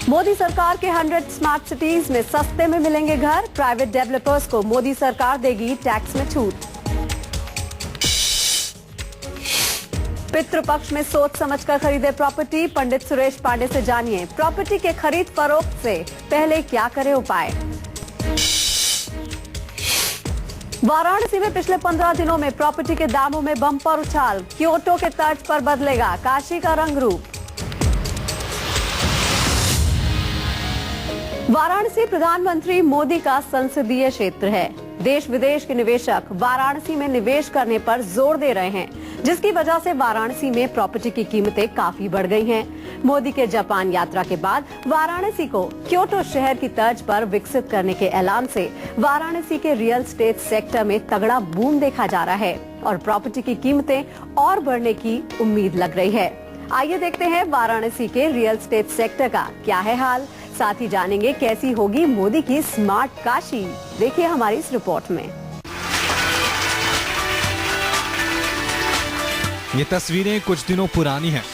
मोदी सरकार के 100 smart cities में सस्ते में मिलेंगे घर। प्राइवेट डेवलपर्स को मोदी सरकार देगी टैक्स में छूट। पितृपक्ष में सोच समझकर खरीदे प्रॉपर्टी। पंडित सुरेश पांडे से जानिए प्रॉपर्टी के खरीद फरोख्त से पहले क्या करे उपाय। वाराणसी में पिछले 15 दिनों में प्रॉपर्टी के दामों में बम्पर उछाल। क्योटो के तर्ज पर बदलेगा काशी का रंग रूप। वाराणसी प्रधानमंत्री मोदी का संसदीय क्षेत्र है। देश विदेश के निवेशक वाराणसी में निवेश करने पर जोर दे रहे हैं, जिसकी वजह से वाराणसी में प्रॉपर्टी की कीमतें काफी बढ़ गई हैं। मोदी के जापान यात्रा के बाद वाराणसी को क्योटो शहर की तर्ज पर विकसित करने के ऐलान से वाराणसी के रियल एस्टेट सेक्टर में तगड़ा बूम देखा जा रहा है और प्रॉपर्टी की कीमतें और बढ़ने की उम्मीद लग रही है। आइए देखते हैं वाराणसी के रियल एस्टेट सेक्टर का क्या है हाल। साथ ही जानेंगे कैसी होगी मोदी की स्मार्ट काशी। देखिए हमारी इस रिपोर्ट में। ये तस्वीरें कुछ दिनों पुरानी हैं।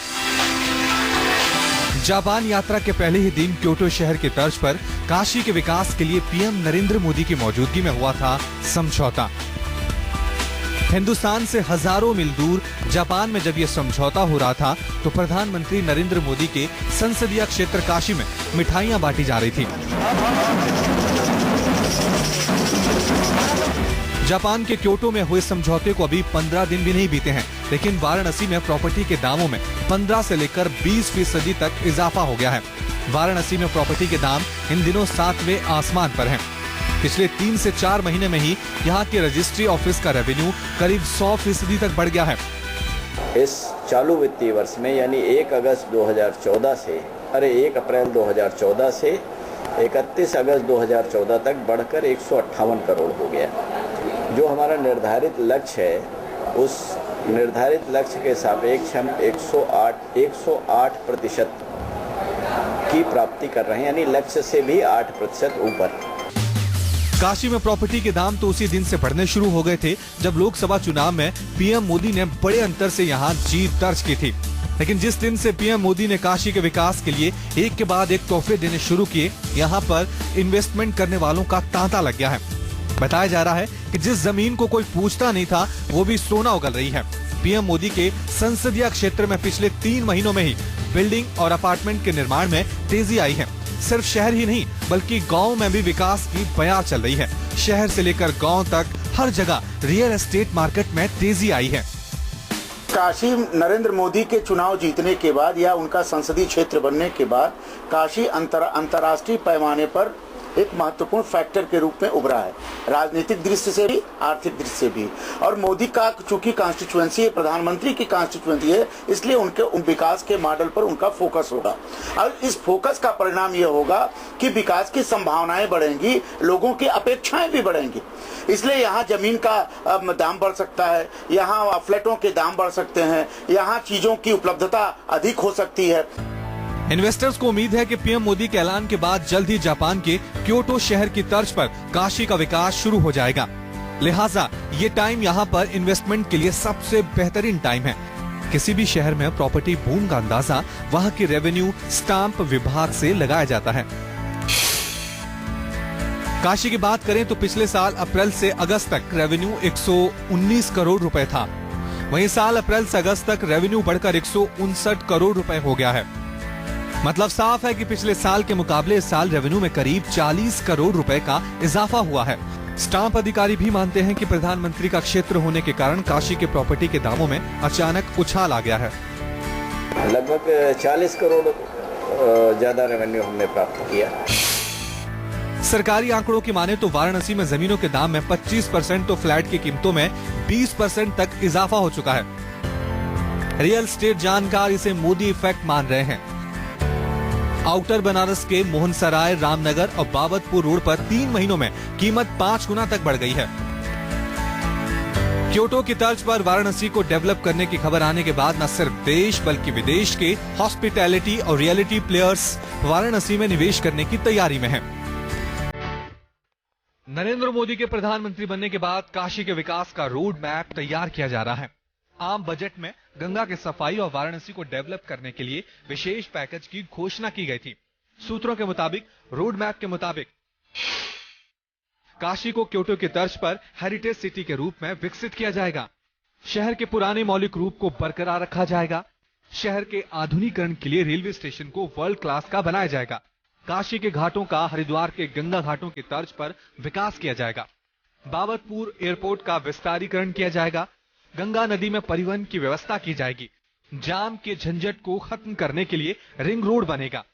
जापान यात्रा के पहले ही दिन क्योटो शहर के तर्ज पर काशी के विकास के लिए पीएम नरेंद्र मोदी की मौजूदगी में हुआ था समझौता। हिंदुस्तान से हजारों मील दूर जापान में जब ये समझौता हो रहा था तो प्रधानमंत्री नरेंद्र मोदी के संसदीय क्षेत्र काशी में मिठाइयां बांटी जा रही थी। जापान के क्योटो में हुए समझौते को अभी 15 दिन भी नहीं बीते हैं, लेकिन वाराणसी में प्रॉपर्टी के दामों में 15 से लेकर 20% तक इजाफा हो गया है। वाराणसी में प्रॉपर्टी के दाम इन दिनों 7वें आसमान पर हैं। पिछले 3 से 4 महीने में ही यहाँ के रजिस्ट्री ऑफिस का रेवेन्यू करीब 100% तक बढ़ गया है। इस चालू वित्तीय वर्ष में यानी 1 अप्रैल 2014 से 31 अगस्त 2014 तक बढ़कर 158 करोड़ हो गया। जो हमारा निर्धारित लक्ष्य है उस निर्धारित लक्ष्य के सापेक्ष हम 108% की प्राप्ति कर रहे हैं, यानी लक्ष्य से भी 8% ऊपर। काशी में प्रॉपर्टी के दाम तो उसी दिन से बढ़ने शुरू हो गए थे जब लोकसभा चुनाव में पीएम मोदी ने बड़े अंतर से यहाँ जीत दर्ज की थी। लेकिन जिस दिन से पीएम मोदी ने काशी के विकास के लिए एक के बाद एक तोहफे देने शुरू किए, यहाँ पर इन्वेस्टमेंट करने वालों का तांता लग गया है। बताया जा रहा है कि जिस जमीन को कोई पूछता नहीं था वो भी सोना उगल रही है। पीएम मोदी के संसदीय क्षेत्र में पिछले 3 महीनों में ही बिल्डिंग और अपार्टमेंट के निर्माण में तेजी आई है। सिर्फ शहर ही नहीं बल्कि गांव में भी विकास की बयार चल रही है। शहर से लेकर गांव तक हर जगह रियल एस्टेट मार्केट में तेजी आई है। काशी नरेंद्र मोदी के चुनाव जीतने के बाद या उनका संसदीय क्षेत्र बनने के बाद काशी अंतर्राष्ट्रीय पैमाने पर एक महत्वपूर्ण फैक्टर के रूप में उभरा है, राजनीतिक दृष्टि से भी आर्थिक दृष्टि से भी। और मोदी का चूंकि कॉन्स्टिट्यूएंसी प्रधानमंत्री की कॉन्स्टिट्यूएंसी है, इसलिए उनके विकास के मॉडल पर उनका फोकस होगा। और इस फोकस का परिणाम यह होगा कि विकास की संभावनाएं बढ़ेंगी, लोगों की अपेक्षाएं भी बढ़ेंगी। इसलिए यहाँ जमीन का दाम बढ़ सकता है, यहाँ फ्लैटों के दाम बढ़ सकते हैं, यहाँ चीजों की उपलब्धता अधिक हो सकती है। इन्वेस्टर्स को उम्मीद है कि पीएम मोदी के ऐलान के बाद जल्द ही जापान के क्योटो शहर की तर्ज पर काशी का विकास शुरू हो जाएगा। लिहाजा ये टाइम यहाँ पर इन्वेस्टमेंट के लिए सबसे बेहतरीन टाइम है। किसी भी शहर में प्रॉपर्टी बूम का अंदाजा वहाँ की रेवेन्यू स्टाम्प विभाग से लगाया जाता है। काशी की बात करें तो पिछले साल अप्रैल से अगस्त तक रेवेन्यू 119 करोड़ रुपए था। वहीं साल अप्रैल से अगस्त तक रेवेन्यू बढ़कर 159 करोड़ रुपए हो गया है। मतलब साफ है कि पिछले साल के मुकाबले इस साल रेवेन्यू में करीब 40 करोड़ रुपए का इजाफा हुआ है। स्टाम्प अधिकारी भी मानते हैं कि प्रधानमंत्री का क्षेत्र होने के कारण काशी के प्रॉपर्टी के दामों में अचानक उछाल आ गया है। लगभग 40 करोड़ ज्यादा रेवेन्यू हमने प्राप्त किया। सरकारी आंकड़ों की माने तो वाराणसी में जमीनों के दाम में 25% तो फ्लैट की कीमतों में 20% तक इजाफा हो चुका है। रियल एस्टेट जानकार इसे मोदी इफेक्ट मान रहे हैं। आउटर बनारस के मोहनसराय, रामनगर और बाबतपुर रोड पर 3 महीनों में कीमत 5 गुना तक बढ़ गई है। क्योटो की तर्ज पर वाराणसी को डेवलप करने की खबर आने के बाद न सिर्फ देश बल्कि विदेश के हॉस्पिटैलिटी और रियलिटी प्लेयर्स वाराणसी में निवेश करने की तैयारी में हैं। नरेंद्र मोदी के प्रधानमंत्री बनने के बाद काशी के विकास का रोड मैप तैयार किया जा रहा है। आम बजट में गंगा के सफाई और वाराणसी को डेवलप करने के लिए विशेष पैकेज की घोषणा की गई थी। सूत्रों के मुताबिक, रोड मैप के मुताबिक, काशी को क्योटो की तर्ज पर हेरिटेज सिटी के रूप में विकसित किया जाएगा। शहर के पुराने मौलिक रूप को बरकरार रखा जाएगा। शहर के आधुनिकीकरण के लिए रेलवे स्टेशन को वर्ल्ड क्लास का बनाया जाएगा। काशी के घाटों का हरिद्वार के गंगा घाटों की तर्ज पर विकास किया जाएगा। बाबतपुर एयरपोर्ट का विस्तारीकरण किया जाएगा। गंगा नदी में परिवहन की व्यवस्था की जाएगी। जाम के झंझट को खत्म करने के लिए रिंग रोड बनेगा।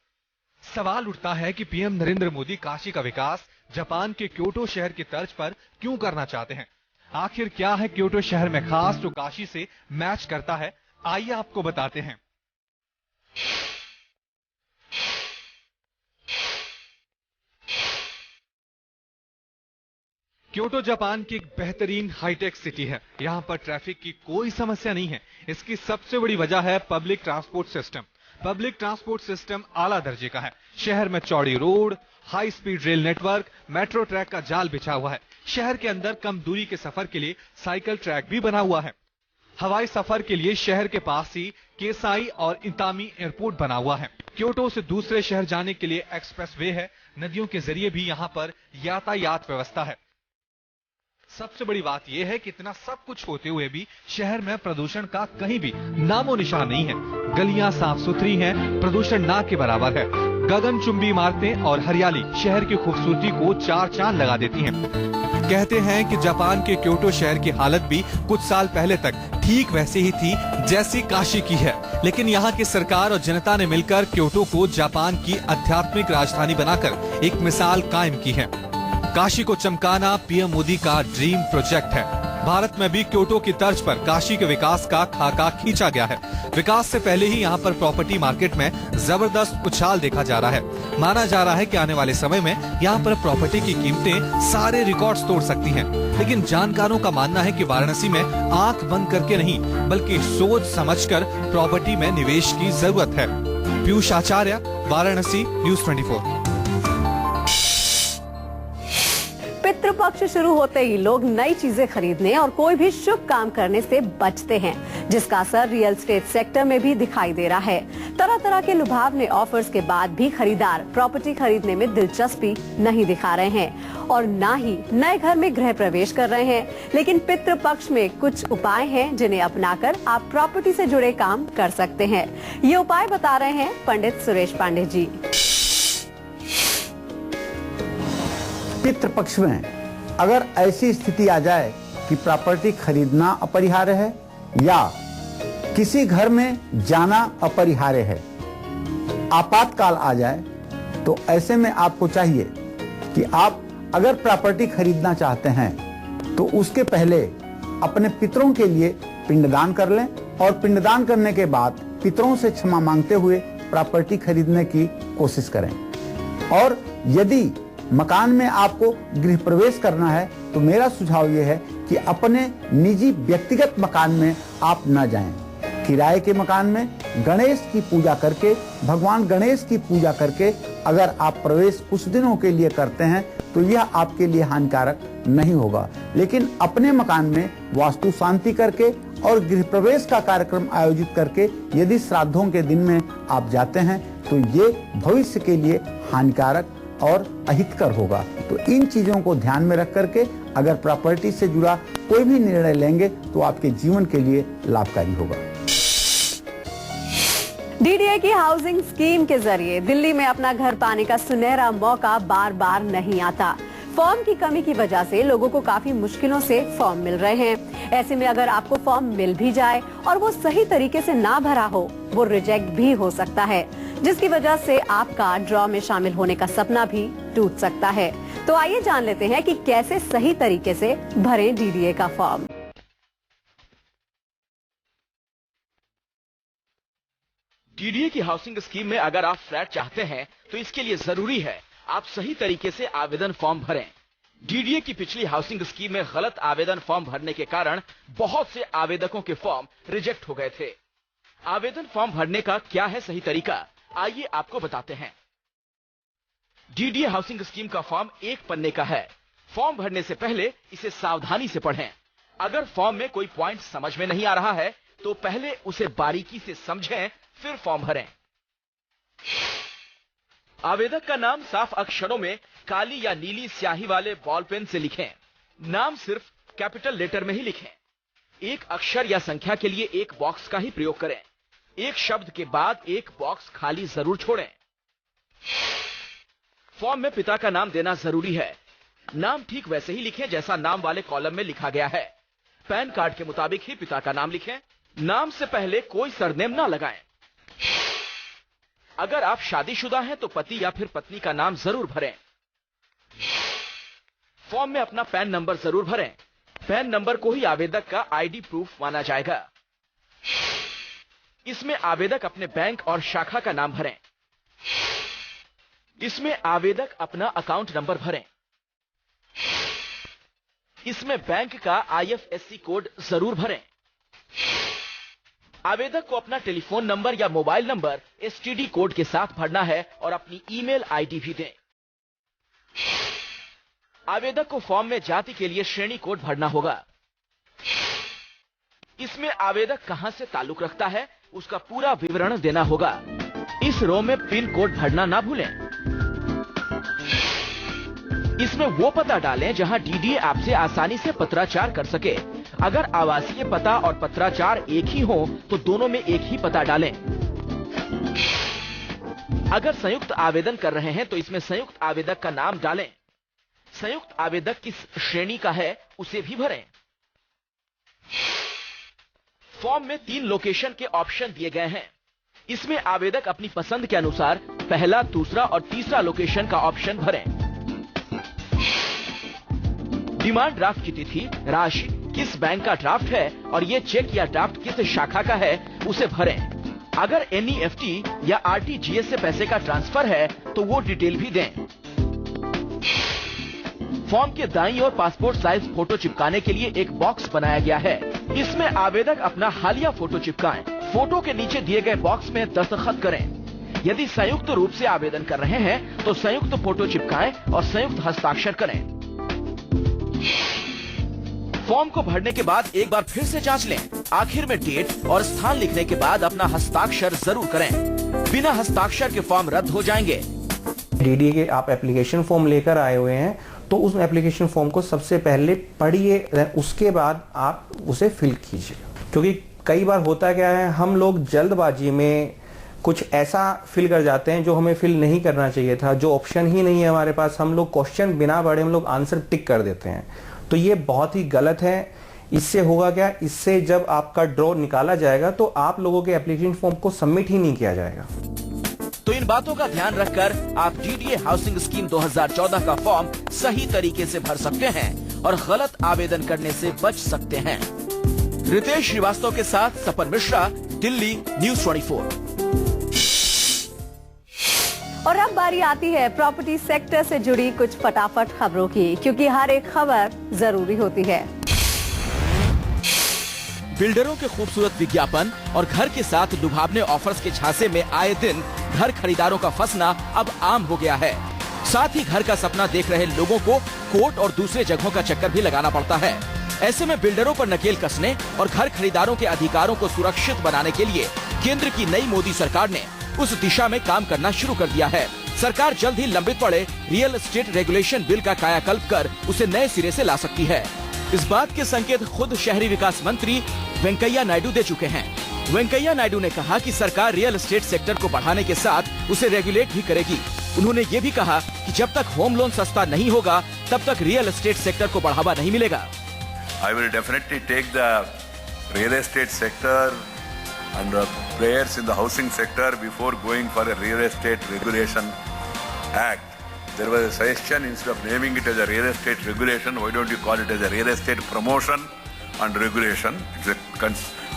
सवाल उठता है कि पीएम नरेंद्र मोदी काशी का विकास जापान के क्योटो शहर की तर्ज पर क्यों करना चाहते हैं? आखिर क्या है क्योटो शहर में खास जो काशी से मैच करता है? आइए आपको बताते हैं। क्योटो जापान की एक बेहतरीन हाईटेक सिटी है। यहां पर ट्रैफिक की कोई समस्या नहीं है। इसकी सबसे बड़ी वजह है public transport system. Public transport system आला दर्जे का है। शहर में चौड़ी road, high speed rail network, metro track का जाल बिछा हुआ है। शहर के अंदर कम दूरी के सफर के लिए साइकिल ट्रैक भी बना हुआ है। हवाई सफर के लिए शहर के पास ही केसाई और इतामी एयरपोर्ट बना हुआ है। क्योटो से दूसरे शहर जाने के लिए एक्सप्रेस वे है। नदियों के जरिए भी यहाँ पर यातायात व्यवस्था है। सबसे बड़ी बात यह है कि इतना सब कुछ होते हुए भी शहर में प्रदूषण का कहीं भी नामो निशान नहीं है। गलियां साफ सुथरी हैं, प्रदूषण ना के बराबर है। गगनचुंबी इमारतें और हरियाली शहर की खूबसूरती को चार चांद लगा देती हैं। कहते हैं कि जापान के क्योटो शहर की हालत भी कुछ साल पहले तक ठीक वैसी ही थी जैसी काशी की है, लेकिन यहाँ की सरकार और जनता ने मिलकर क्योटो को जापान की आध्यात्मिक राजधानी बनाकर एक मिसाल कायम की है। काशी को चमकाना पीएम मोदी का ड्रीम प्रोजेक्ट है। भारत में भी क्योटो की तर्ज पर काशी के विकास का खाका खींचा गया है। विकास से पहले ही यहाँ पर प्रॉपर्टी मार्केट में जबरदस्त उछाल देखा जा रहा है। माना जा रहा है कि आने वाले समय में यहाँ पर प्रॉपर्टी की कीमतें सारे रिकॉर्ड्स तोड़ सकती हैं। लेकिन जानकारों का मानना है कि वाराणसी में आंख बंद करके नहीं बल्कि सोच समझकर प्रॉपर्टी में निवेश की जरूरत है। पीयूष आचार्य, वाराणसी, न्यूज़ 24। पितृपक्ष शुरू होते ही लोग नई चीजें खरीदने और कोई भी शुभ काम करने से बचते हैं, जिसका असर रियल एस्टेट सेक्टर में भी दिखाई दे रहा है। तरह तरह के लुभावने ऑफर्स के बाद भी खरीदार प्रॉपर्टी खरीदने में दिलचस्पी नहीं दिखा रहे हैं और न ही नए घर में गृह प्रवेश कर रहे हैं। लेकिन पितृपक्ष में कुछ उपाय हैं जिन्हें अपनाकर आप प्रॉपर्टी से जुड़े काम कर सकते हैं। ये उपाय बता रहे हैं पंडित सुरेश पांडे जी। पितृपक्ष में अगर ऐसी स्थिति आ जाए कि प्रॉपर्टी खरीदना अपरिहार्य है या किसी घर में जाना अपरिहार्य है, आपातकाल आ जाए, तो ऐसे में आपको चाहिए कि आप अगर प्रॉपर्टी खरीदना चाहते हैं तो उसके पहले अपने पितरों के लिए पिंडदान कर लें और पिंडदान करने के बाद पितरों से क्षमा मांगते हुए प्रॉपर्टी खरीदने की कोशिश करें। और यदि मकान में आपको गृह प्रवेश करना है तो मेरा सुझाव यह है कि अपने निजी व्यक्तिगत मकान में आप न जाएं। किराए के मकान में गणेश की पूजा करके, भगवान गणेश की पूजा करके अगर आप प्रवेश कुछ दिनों के लिए करते हैं तो यह आपके लिए हानिकारक नहीं होगा। लेकिन अपने मकान में वास्तु शांति करके और गृह प्रवेश का कार्यक्रम आयोजित करके यदि श्राद्धों के दिन में आप जाते हैं तो ये भविष्य के लिए हानिकारक और अहितकर होगा। तो इन चीजों को ध्यान में रख करके अगर प्रॉपर्टी से जुड़ा कोई भी निर्णय लेंगे तो आपके जीवन के लिए लाभकारी होगा। डीडीए की हाउसिंग स्कीम के जरिए दिल्ली में अपना घर पाने का सुनहरा मौका बार बार नहीं आता। फॉर्म की कमी की वजह से लोगों को काफी मुश्किलों से फॉर्म मिल रहे हैं। ऐसे में अगर आपको फॉर्म मिल भी जाए और वो सही तरीके से ना भरा हो, वो रिजेक्ट भी हो सकता है, जिसकी वजह से आपका ड्रॉ में शामिल होने का सपना भी टूट सकता है। तो आइए जान लेते हैं कि कैसे सही तरीके से भरें डीडीए का फॉर्म। डीडीए की हाउसिंग स्कीम में अगर आप फ्लैट चाहते हैं तो इसके लिए जरूरी है आप सही तरीके से आवेदन फॉर्म भरें। डीडीए की पिछली हाउसिंग स्कीम में गलत आवेदन फॉर्म भरने के कारण बहुत से आवेदकों के फॉर्म रिजेक्ट हो गए थे। आवेदन फॉर्म भरने का क्या है सही तरीका, आइए आपको बताते हैं। डीडीए हाउसिंग स्कीम का फॉर्म 1 पन्ने का है। फॉर्म भरने से पहले इसे सावधानी से पढ़ें। अगर फॉर्म में कोई पॉइंट समझ में नहीं आ रहा है तो पहले उसे बारीकी से समझें, फिर फॉर्म भरें। आवेदक का नाम साफ अक्षरों में काली या नीली स्याही वाले बॉल पेन से लिखें। नाम सिर्फ कैपिटल लेटर में ही लिखें। एक अक्षर या संख्या के लिए एक बॉक्स का ही प्रयोग करें। एक शब्द के बाद एक बॉक्स खाली जरूर छोड़ें। फॉर्म में पिता का नाम देना जरूरी है। नाम ठीक वैसे ही लिखें जैसा नाम वाले कॉलम में लिखा गया है। पैन कार्ड के मुताबिक ही पिता का नाम लिखें। नाम से पहले कोई सरनेम ना लगाएं। अगर आप शादीशुदा हैं तो पति या फिर पत्नी का नाम जरूर भरें। फॉर्म में अपना पैन नंबर जरूर भरें। पैन नंबर को ही आवेदक का आईडी प्रूफ माना जाएगा। इसमें आवेदक अपने बैंक और शाखा का नाम भरें। इसमें आवेदक अपना अकाउंट नंबर भरें। इसमें बैंक का IFSC कोड जरूर भरें। आवेदक को अपना टेलीफोन नंबर या मोबाइल नंबर STD कोड के साथ भरना है और अपनी ईमेल आईडी भी दें। आवेदक को फॉर्म में जाति के लिए श्रेणी कोड भरना होगा। इसमें आवेदक कहां से ताल्लुक रखता है उसका पूरा विवरण देना होगा। इस रो में पिन कोड भरना ना भूलें। इसमें वो पता डालें जहां DDA आपसे आसानी से पत्राचार कर सके। अगर आवासीय पता और पत्राचार एक ही हो तो दोनों में एक ही पता डालें। अगर संयुक्त आवेदन कर रहे हैं तो इसमें संयुक्त आवेदक का नाम डालें। संयुक्त आवेदक किस श्रेणी का है उसे भी भरें। फॉर्म में 3 लोकेशन के ऑप्शन दिए गए हैं। इसमें आवेदक अपनी पसंद के अनुसार पहला, दूसरा और तीसरा लोकेशन का ऑप्शन भरें। डिमांड ड्राफ्ट की तिथि, राशि, किस बैंक का ड्राफ्ट है और ये चेक या ड्राफ्ट किस शाखा का है उसे भरें। अगर NEFT या RTGS से पैसे का ट्रांसफर है तो वो डिटेल भी दें। फॉर्म के दाईं ओर पासपोर्ट साइज फोटो चिपकाने के लिए एक बॉक्स बनाया गया है। इसमें आवेदक अपना हालिया फोटो चिपकाएं। फोटो के नीचे दिए गए बॉक्स में दस्तखत करें। यदि संयुक्त रूप से आवेदन कर रहे हैं तो संयुक्त फोटो चिपकाएं और संयुक्त हस्ताक्षर करें। फॉर्म को भरने के बाद एक बार फिर से जांच लें। आखिर में डेट और स्थान लिखने के बाद अपना हस्ताक्षर जरूर करें। बिना हस्ताक्षर के फॉर्म रद्द हो जाएंगे। DDA के आप एप्लीकेशन फॉर्म लेकर आए हुए हैं तो उस एप्लीकेशन फॉर्म को सबसे पहले पढ़िए, उसके बाद आप उसे फिल कीजिए। क्योंकि कई बार होता क्या है, हम लोग जल्दबाजी में कुछ ऐसा फिल कर जाते हैं जो हमें फिल नहीं करना चाहिए था, जो ऑप्शन ही नहीं है हमारे पास। हम लोग क्वेश्चन बिना पढ़े हम लोग आंसर टिक कर देते हैं, तो ये बहुत ही गलत है। इससे होगा क्या, इससे जब आपका ड्रॉ निकाला जाएगा तो आप लोगों के एप्लीकेशन फॉर्म को सबमिट ही नहीं किया जाएगा। तो इन बातों का ध्यान रखकर आप DDA हाउसिंग स्कीम 2014 का फॉर्म सही तरीके से भर सकते हैं और गलत आवेदन करने से बच सकते हैं। रितेश श्रीवास्तव के साथ सपन मिश्रा, दिल्ली, न्यूज़ 24। और अब बारी आती है प्रॉपर्टी सेक्टर से जुड़ी कुछ फटाफट खबरों की, क्योंकि हर एक खबर जरूरी होती है। बिल्डरों के खूबसूरत विज्ञापन और घर के साथ लुभावने ऑफर्स के झांसे में आए दिन घर खरीदारों का फंसना अब आम हो गया है। साथ ही घर का सपना देख रहे लोगों को कोर्ट और दूसरे जगहों का चक्कर भी लगाना पड़ता है। ऐसे में बिल्डरों पर नकेल कसने और घर खरीदारों के अधिकारों को सुरक्षित बनाने के लिए केंद्र की नई मोदी सरकार ने उस दिशा में काम करना शुरू कर दिया है। सरकार जल्द ही लंबित पड़े रियल एस्टेट रेगुलेशन बिल का कायाकल्प कर उसे नए सिरे से ला सकती है। इस बात के संकेत खुद शहरी विकास मंत्री वेंकैया नायडू दे चुके हैं। वेंकैया नायडू ने कहा कि सरकार रियल एस्टेट सेक्टर को बढ़ाने के साथ उसे रेगुलेट भी करेगी। उन्होंने ये भी कहा कि जब तक होम लोन सस्ता नहीं होगा तब तक रियल एस्टेट सेक्टर को बढ़ावा नहीं मिलेगा। I will definitely take the real estate sector and the players in the housing sector before going for a real estate regulation act. There was a suggestion, instead of naming it as a real estate regulation, why don't you call it as a real estate promotion and regulation? It's a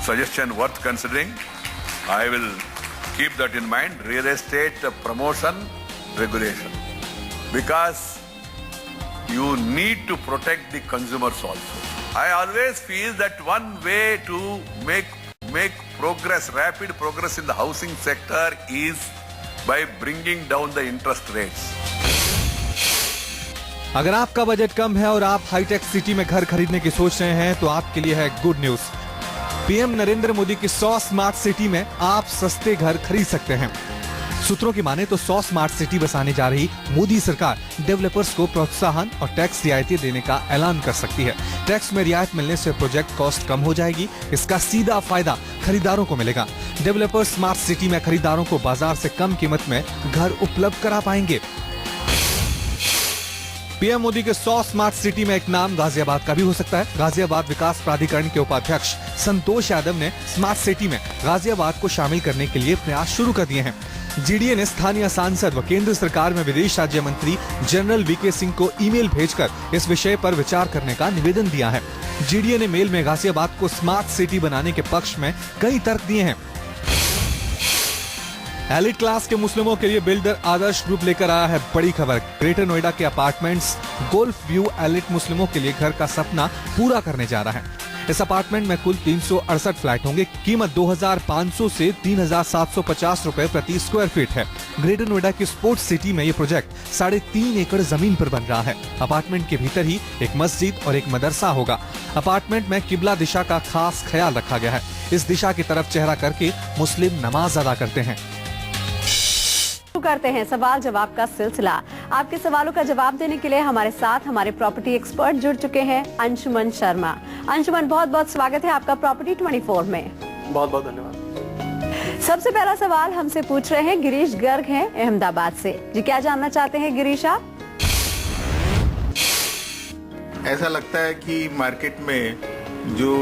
suggestion worth considering. I will keep that in mind, real estate promotion regulation. Because you need to protect the consumers also. I always feel that one way to make progress, rapid progress in the housing sector is by bringing down the interest rates. अगर आपका budget कम है और आप hi tech city में घर खरीदने की सोच रहे हैं तो आपके लिए है good news. PM Narendra Modi की 100 स्मार्ट सिटी में आप सस्ते घर खरीद सकते हैं। सूत्रों की माने तो 100 स्मार्ट सिटी बसाने जा रही मोदी सरकार डेवलपर्स को प्रोत्साहन और टैक्स रियायतें देने का ऐलान कर सकती है। टैक्स में रियायत मिलने से प्रोजेक्ट कॉस्ट कम हो जाएगी। इसका सीधा फायदा खरीदारों को मिलेगा। डेवलपर्स स्मार्ट सिटी में खरीदारों को बाजार से कम कीमत में घर उपलब्ध करा पाएंगे। पीएम मोदी के 100 स्मार्ट सिटी में एक नाम गाजियाबाद का भी हो सकता है। गाजियाबाद विकास प्राधिकरण के उपाध्यक्ष संतोष यादव ने स्मार्ट सिटी में गाजियाबाद को शामिल करने के लिए प्रयास शुरू कर दिए हैं। जीडीए ने स्थानीय सांसद व केंद्र सरकार में विदेश राज्य मंत्री जनरल वीके सिंह को ईमेल भेजकर इस विषय पर विचार करने का निवेदन दिया है। जीडीए ने मेल में गाजियाबाद को स्मार्ट सिटी बनाने के पक्ष में कई तर्क दिए हैं। एलिट क्लास के मुस्लिमों के लिए बिल्डर आदर्श ग्रुप लेकर आया है बड़ी खबर। ग्रेटर नोएडा के अपार्टमेंट्स गोल्फ व्यू एलिट मुस्लिमों के लिए घर का सपना पूरा करने जा रहा है। इस अपार्टमेंट में कुल 368 फ्लैट होंगे। कीमत 2,500 से 3,750 रुपए प्रति स्क्वायर फीट है। ग्रेटर नोएडा की स्पोर्ट्स सिटी में ये प्रोजेक्ट 3.5 एकड़ जमीन पर बन रहा है। अपार्टमेंट के भीतर ही एक मस्जिद और एक मदरसा होगा। अपार्टमेंट में किबला दिशा का खास ख्याल रखा गया है। इस दिशा की तरफ चेहरा करके मुस्लिम नमाज अदा करते हैं। करते हैं सवाल जवाब का सिलसिला। आपके सवालों का जवाब देने के लिए हमारे साथ हमारे प्रॉपर्टी एक्सपर्ट जुड़ चुके हैं अंशुमन शर्मा। अंशुमन, बहुत बहुत स्वागत है आपका प्रॉपर्टी 24 में। बहुत बहुत धन्यवाद। सबसे पहला सवाल हमसे पूछ रहे हैं गिरीश गर्ग हैं अहमदाबाद से। जी, क्या जानना चाहते हैं गिरीश आप? ऐसा लगता है कि मार्केट में जो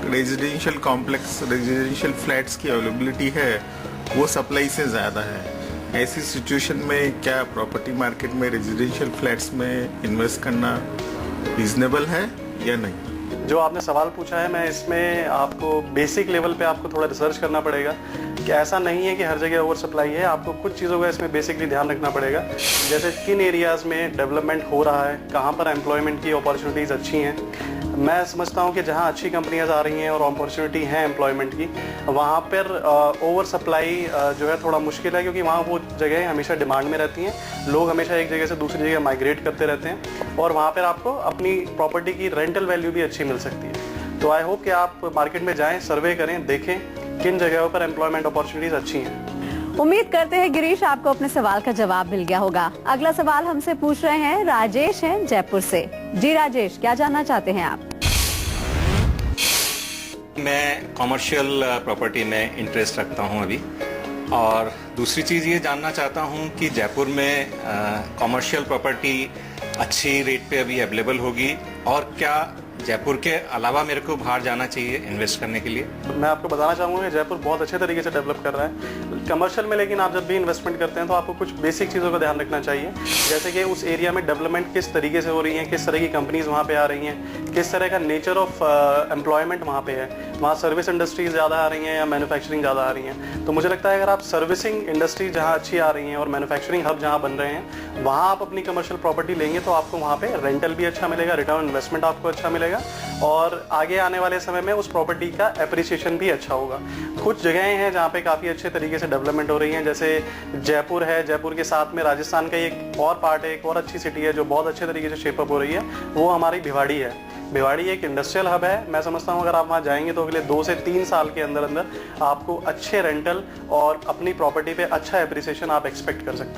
रेजिडेंशियल कॉम्प्लेक्स रेजिडेंशियल फ्लैट्स की अवेलेबिलिटी है वो सप्लाई से ज़्यादा है। ऐसी सिचुएशन में क्या प्रॉपर्टी मार्केट में रेजिडेंशियल फ्लैट्स में इन्वेस्ट करना रीजनेबल है या नहीं? जो आपने सवाल पूछा है, मैं इसमें आपको बेसिक लेवल पे आपको थोड़ा रिसर्च करना पड़ेगा कि ऐसा नहीं है कि हर जगह ओवर सप्लाई है। आपको कुछ चीज़ों का इसमें बेसिकली ध्यान रखना पड़ेगा, जैसे किन एरियाज़ में डेवलपमेंट हो रहा है, कहाँ पर एम्प्लॉयमेंट की अपॉर्चुनिटीज़ अच्छी हैं। मैं समझता हूँ कि जहाँ अच्छी कंपनियाँ आ रही हैं और अपॉर्चुनिटी है एम्प्लॉयमेंट की, वहाँ पर ओवर सप्लाई जो है थोड़ा मुश्किल है, क्योंकि वहाँ वो जगह हमेशा डिमांड में रहती हैं। लोग हमेशा एक जगह से दूसरी जगह माइग्रेट करते रहते हैं और वहाँ पर आपको अपनी प्रॉपर्टी की रेंटल वैल्यू भी अच्छी मिल सकती है। तो आई होप कि आप मार्केट में जाएँ, सर्वे करें, देखें किन जगहों पर एम्प्लॉयमेंट अपॉर्चुनिटीज़ अच्छी हैं। उम्मीद करते हैं गिरीश आपको अपने सवाल का जवाब मिल गया होगा। अगला सवाल हमसे पूछ रहे हैं राजेश हैं जयपुर से। जी राजेश, क्या जानना चाहते हैं आप? मैं कॉमर्शियल प्रॉपर्टी में इंटरेस्ट रखता हूं अभी, और दूसरी चीज़ ये जानना चाहता हूं कि जयपुर में कॉमर्शियल प्रॉपर्टी अच्छी रेट पे अभी अवेलेबल होगी, और क्या जयपुर के अलावा मेरे को बाहर जाना चाहिए इन्वेस्ट करने के लिए? मैं आपको बताना चाहूँगा कि जयपुर बहुत अच्छे तरीके से डेवलप कर रहा है कमर्शियल में, लेकिन आप जब भी इन्वेस्टमेंट करते हैं तो आपको कुछ बेसिक चीज़ों का ध्यान रखना चाहिए, जैसे कि उस एरिया में डेवलपमेंट किस तरीके से हो रही है, किस तरह की कंपनीज वहाँ पे आ रही हैं, किस तरह का नेचर ऑफ एम्प्लॉयमेंट वहाँ पे है, वहाँ सर्विस इंडस्ट्रीज ज़्यादा आ रही हैं या मैन्युफैक्चरिंग ज़्यादा आ रही हैं। तो मुझे लगता है अगर आप सर्विसिंग इंडस्ट्री जहाँ अच्छी आ रही हैं और मैन्युफैक्चरिंग हब जहाँ बन रहे हैं, वहाँ आप अपनी कमर्शियल प्रॉपर्टी लेंगे तो आपको वहाँ पे रेंटल भी अच्छा मिलेगा, रिटर्न इन्वेस्टमेंट आपको अच्छा मिलेगा, और आगे आने वाले समय में उस प्रॉपर्टी का एप्रिसिएशन भी अच्छा होगा। कुछ जगहें हैं जहाँ पे काफ़ी अच्छे तरीके से डेवलपमेंट हो रही हैं, जैसे जयपुर है, जयपुर के साथ में राजस्थान का एक और पार्ट है, एक और अच्छी सिटी है जो बहुत अच्छे तरीके से शेपअप हो रही है, वो हमारी भिवाड़ी है। भिवाड़ी एक इंडस्ट्रियल हब है। मैं समझता हूँ अगर आप वहाँ जाएंगे तो अगले 2 से 3 साल के अंदर अंदर आपको अच्छे रेंटल और अपनी प्रॉपर्टी पे अच्छा एप्रिसिएशन आप एक्सपेक्ट कर सकते हैं।